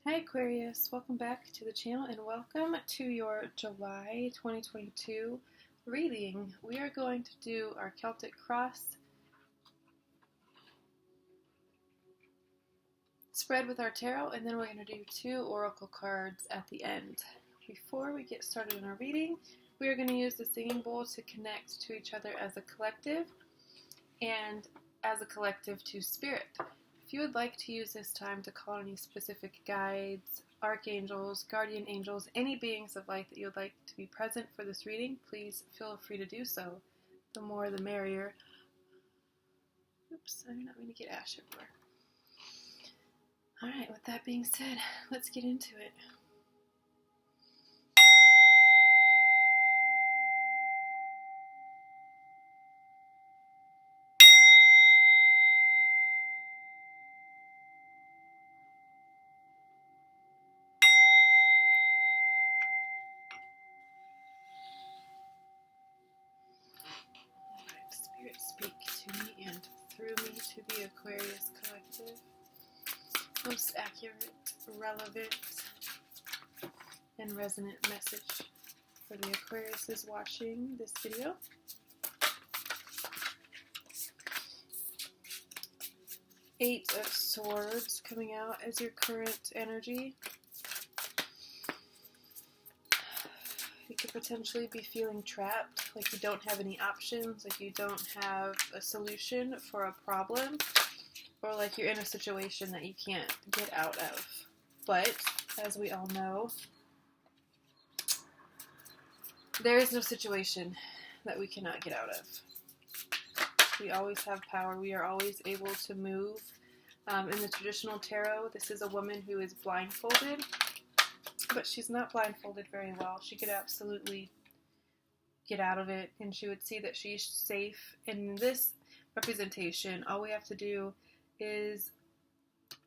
Hi Aquarius, welcome back to the channel and welcome to your July 2022 reading. We are going to do our Celtic Cross spread with our tarot, and then we're going to do 2 oracle cards at the end. Before we get started in our reading, we are going to use the singing bowl to connect to each other as a collective and as a collective to spirit. If you would like to use this time to call any specific guides, archangels, guardian angels, any beings of light that you would like to be present for this reading, please feel free to do so. The more the merrier. Oops, I do not mean to get ash everywhere. Alright, with that being said, let's get into it. Spirit, speak to me and through me to the Aquarius collective. Most accurate, relevant, and resonant message for the Aquariuses watching this video. Eight of Swords coming out as your current energy. You could potentially be feeling trapped, like you don't have any options, like you don't have a solution for a problem, or like you're in a situation that you can't get out of. But, as we all know, there is no situation that we cannot get out of. We always have power. We are always able to move. In the traditional tarot, this is a woman who is blindfolded, but she's not blindfolded very well. She could absolutely get out of it, and she would see that she's safe. In this representation, all we have to do is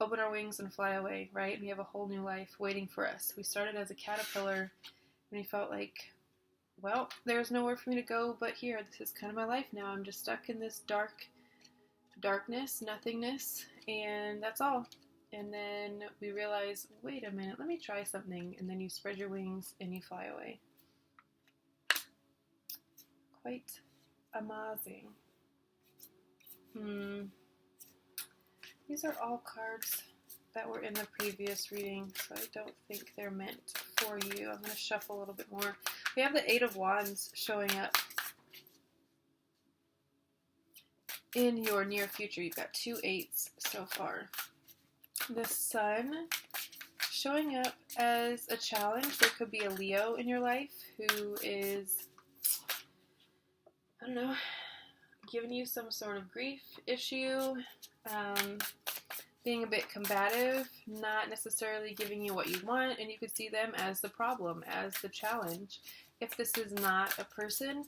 open our wings and fly away, right? We have a whole new life waiting for us. We started as a caterpillar, and we felt like, well, there's nowhere for me to go but here. This is kind of my life now. I'm just stuck in this darkness, nothingness, and that's all. And then we realize, wait a minute, let me try something. And then you spread your wings and you fly away. Quite amazing. These are all cards that were in the previous reading, so I don't think they're meant for you. I'm going to shuffle a little bit more. We have the Eight of Wands showing up in your near future. You've got 2 8s so far. The Sun showing up as a challenge. There could be a Leo in your life who is, I don't know, giving you some sort of grief issue, being a bit combative, not necessarily giving you what you want, and you could see them as the problem, as the challenge. If this is not a person,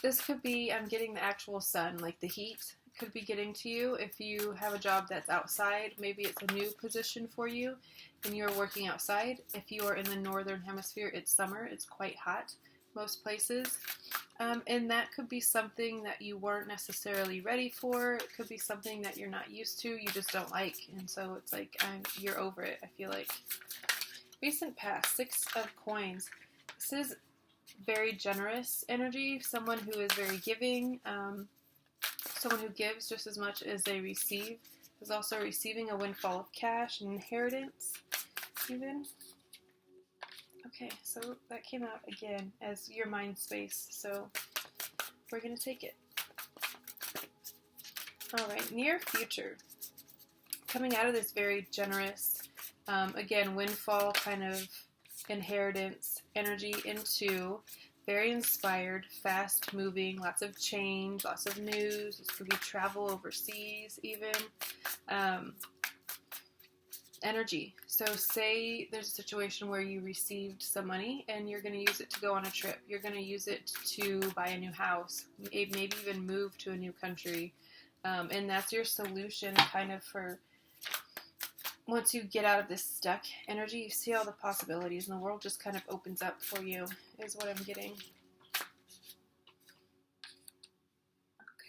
this could be, I'm getting the actual sun, like the heat could be getting to you. If you have a job that's outside, maybe it's a new position for you and you're working outside. If you are in the northern hemisphere, it's summer, it's quite hot most places, and that could be something that you weren't necessarily ready for. It could be something that you're not used to, you just don't like, and so it's like you're over it, I feel like. Recent past, 6 of Coins. This is very generous energy, someone who is very giving, someone who gives just as much as they receive. Is also receiving a windfall of cash, an inheritance, even. Okay, so that came out again as your mind space, so we're going to take it. Alright, near future. Coming out of this very generous, again, windfall kind of inheritance energy into very inspired, fast-moving, lots of change, lots of news. This could be travel overseas, even. Energy. So say there's a situation where you received some money and you're going to use it to go on a trip. You're going to use it to buy a new house, maybe even move to a new country. And that's your solution kind of for once you get out of this stuck energy, you see all the possibilities and the world just kind of opens up for you, is what I'm getting.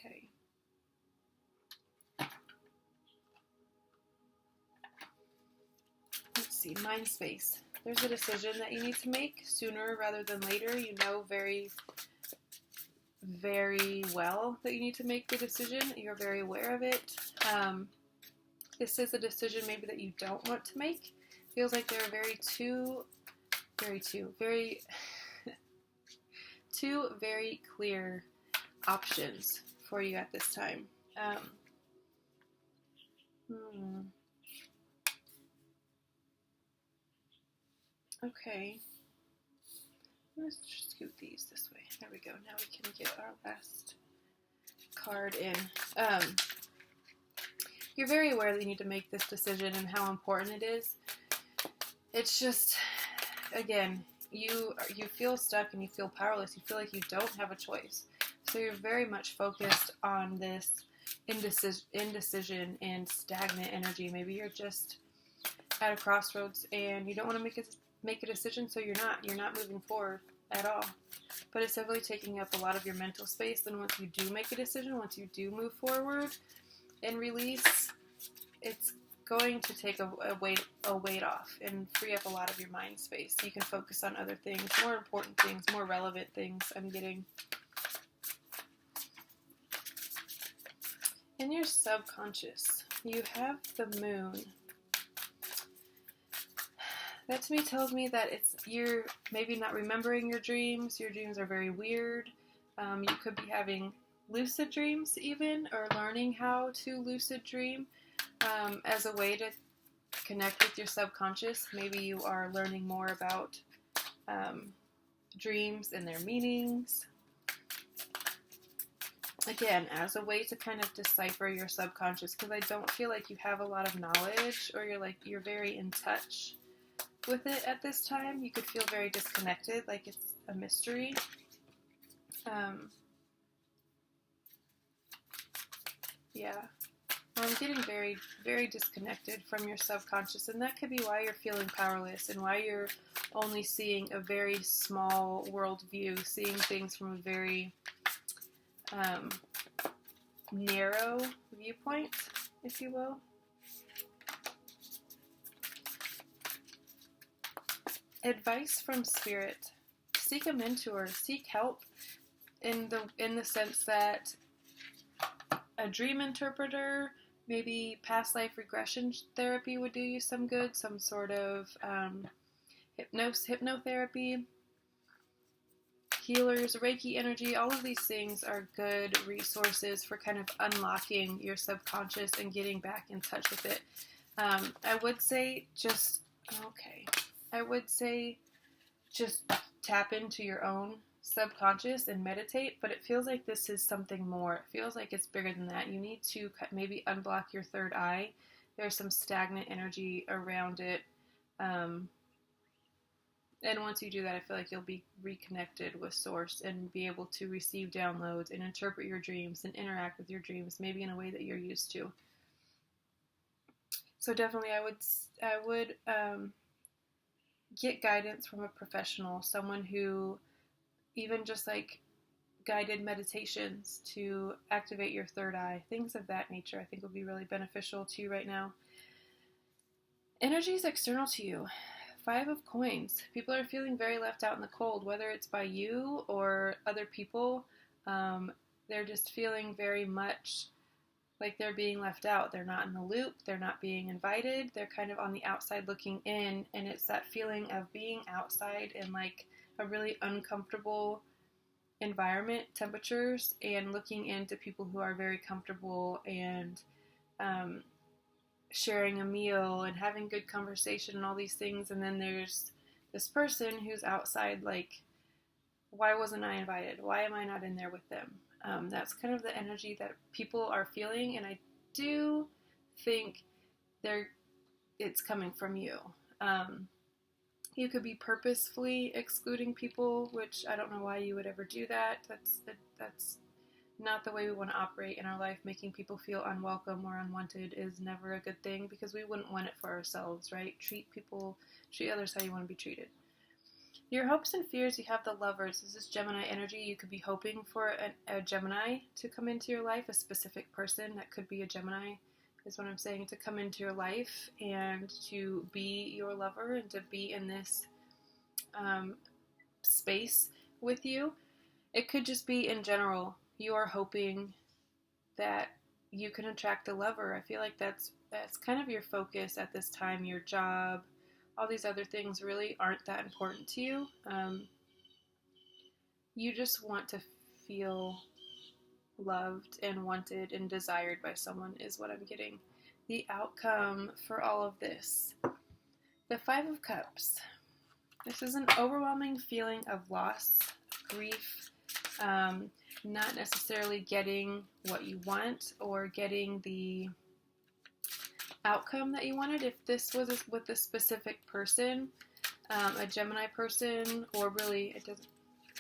Okay. Let's see, mind space. There's a decision that you need to make sooner rather than later. You know very, very well that you need to make the decision. You're very aware of it. This is a decision maybe that you don't want to make. Feels like there are two very clear options for you at this time. Okay. Let's just scoot these this way. There we go. Now we can get our last card in. You're very aware that you need to make this decision and how important it is. It's just, again, you feel stuck and you feel powerless. You feel like you don't have a choice. So you're very much focused on this indecision and stagnant energy. Maybe you're just at a crossroads and you don't want to make a decision, so you're not moving forward at all. But it's definitely taking up a lot of your mental space. And once you do make a decision, once you do move forward and release, it's going to take a weight off and free up a lot of your mind space. So you can focus on other things, more important things, more relevant things. I'm getting in your subconscious. You have the moon. That to me tells me that you're maybe not remembering your dreams. Your dreams are very weird. You could be having lucid dreams even, or learning how to lucid dream as a way to connect with your subconscious. Maybe you are learning more about dreams and their meanings. Again, as a way to kind of decipher your subconscious, because I don't feel like you have a lot of knowledge, or you're very in touch with it at this time. You could feel very disconnected, like it's a mystery. Yeah. I'm getting very, very disconnected from your subconscious, and that could be why you're feeling powerless and why you're only seeing a very small worldview, seeing things from a very narrow viewpoint, if you will. Advice from Spirit. Seek a mentor. Seek help in the sense that a dream interpreter, maybe past life regression therapy would do you some good. Some sort of hypnotherapy, healers, Reiki energy. All of these things are good resources for kind of unlocking your subconscious and getting back in touch with it. I would say just tap into your own subconscious and meditate, but it feels like this is something more. It feels like it's bigger than that. You need to maybe unblock your third eye. There's some stagnant energy around it. And once you do that, I feel like you'll be reconnected with Source and be able to receive downloads and interpret your dreams and interact with your dreams, maybe in a way that you're used to. So definitely I would get guidance from a professional, someone who, even just like guided meditations to activate your third eye, things of that nature, I think would be really beneficial to you right now. Energy is external to you. 5 of Coins. People are feeling very left out in the cold, whether it's by you or other people. They're just feeling very much like they're being left out. They're not in the loop. They're not being invited. They're kind of on the outside looking in, and it's that feeling of being outside in like a really uncomfortable environment, temperatures, and looking into people who are very comfortable and sharing a meal and having good conversation and all these things. And then there's this person who's outside like, why wasn't I invited? Why am I not in there with them? That's kind of the energy that people are feeling, and I do think it's coming from you. You could be purposefully excluding people, which I don't know why you would ever do that. That's not the way we want to operate in our life. Making people feel unwelcome or unwanted is never a good thing, because we wouldn't want it for ourselves, right? Treat others how you want to be treated. Your hopes and fears, you have the Lovers. This is Gemini energy. You could be hoping for a Gemini to come into your life, a specific person that could be a Gemini is what I'm saying, to come into your life and to be your lover and to be in this space with you. It could just be in general, you are hoping that you can attract a lover. I feel like that's kind of your focus at this time. Your job, all these other things really aren't that important to you. You just want to feel loved and wanted and desired by someone is what I'm getting. The outcome for all of this. The Five of Cups. This is an overwhelming feeling of loss, grief, not necessarily getting what you want or getting the outcome that you wanted. If this was with a specific person, a Gemini person, or really it doesn't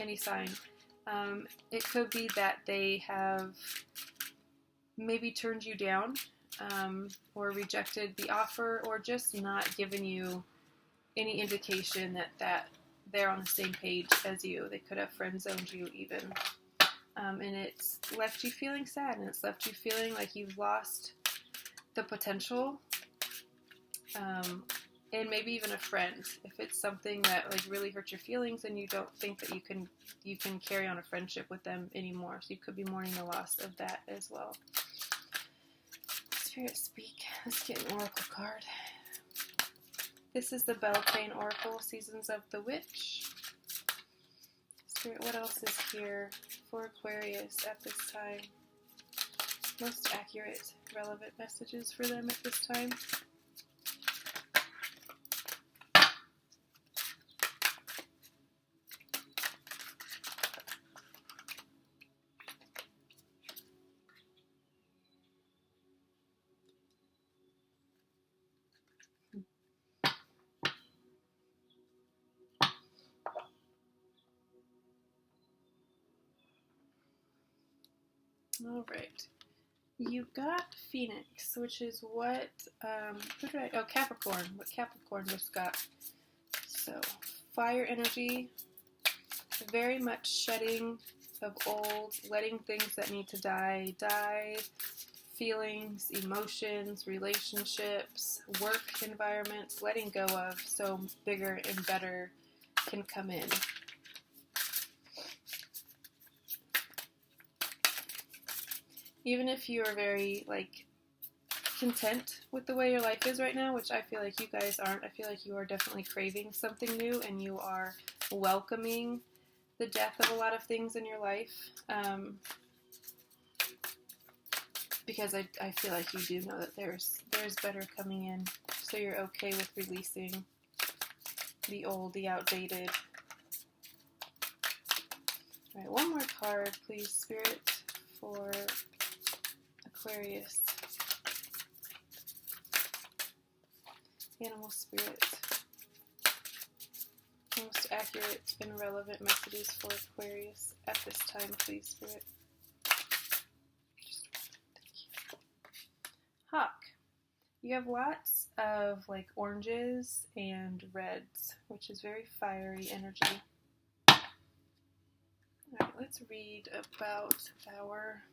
any sign, it could be that they have maybe turned you down, or rejected the offer, or just not given you any indication that they're on the same page as you. They could have friend-zoned you even. And it's left you feeling sad, and it's left you feeling like you've lost the potential, and maybe even a friend. If it's something that like really hurts your feelings and you don't think that you can carry on a friendship with them anymore. So you could be mourning the loss of that as well. Spirit, speak. Let's get an oracle card. This is the Beltane Oracle, Seasons of the Witch. Spirit, what else is here for Aquarius at this time? Most accurate, relevant messages for them at this time. All right. You got Phoenix, which is what, Capricorn, what Capricorn just got. So, fire energy, very much shedding of old, letting things that need to die, feelings, emotions, relationships, work environments, letting go of, so bigger and better can come in. Even if you are very, content with the way your life is right now, which I feel like you guys aren't, I feel like you are definitely craving something new, and you are welcoming the death of a lot of things in your life, because I feel like you do know that there's better coming in, so you're okay with releasing the old, the outdated. All right, one more card, please, Spirit, for Aquarius. Animal spirit. Most accurate and relevant messages for Aquarius at this time, please, Spirit. Hawk. You have lots of oranges and reds, which is very fiery energy. Alright, let's read about our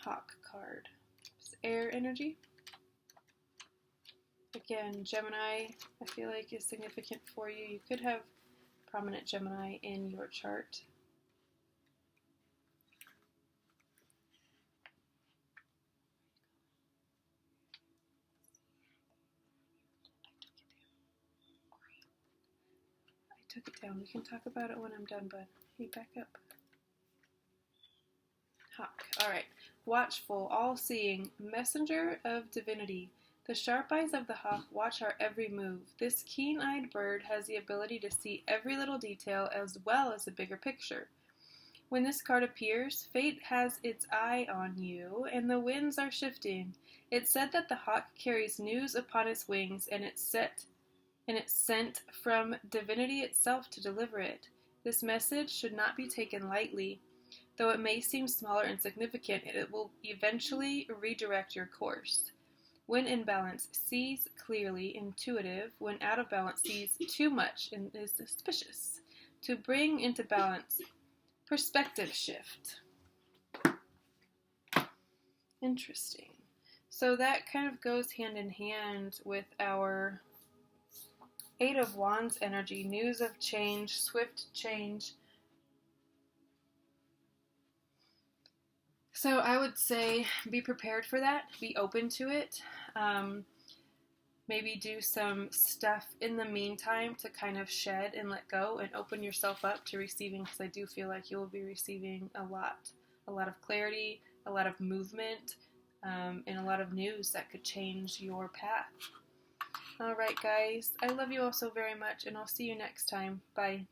Hawk card. It's air energy. Again, Gemini, I feel like is significant for you. You could have prominent Gemini in your chart. I took it down. We can talk about it when I'm done, bud. Hey, back up. Hawk. Alright. Watchful, all-seeing, messenger of divinity. The sharp eyes of the hawk watch our every move. This keen-eyed bird has the ability to see every little detail as well as the bigger picture. When this card appears, fate has its eye on you, and the winds are shifting. It's said that the hawk carries news upon its wings, and it's sent from divinity itself to deliver it. This message should not be taken lightly. Though it may seem small or insignificant, it will eventually redirect your course. When in balance, sees clearly, intuitive. When out of balance, sees too much and is suspicious. To bring into balance, perspective shift. Interesting. So that kind of goes hand in hand with our Eight of Wands energy, news of change, swift change. So I would say be prepared for that, be open to it. Maybe do some stuff in the meantime to kind of shed and let go and open yourself up to receiving, because I do feel like you will be receiving a lot of clarity, a lot of movement, and a lot of news that could change your path. All right, guys, I love you all so very much, and I'll see you next time. Bye.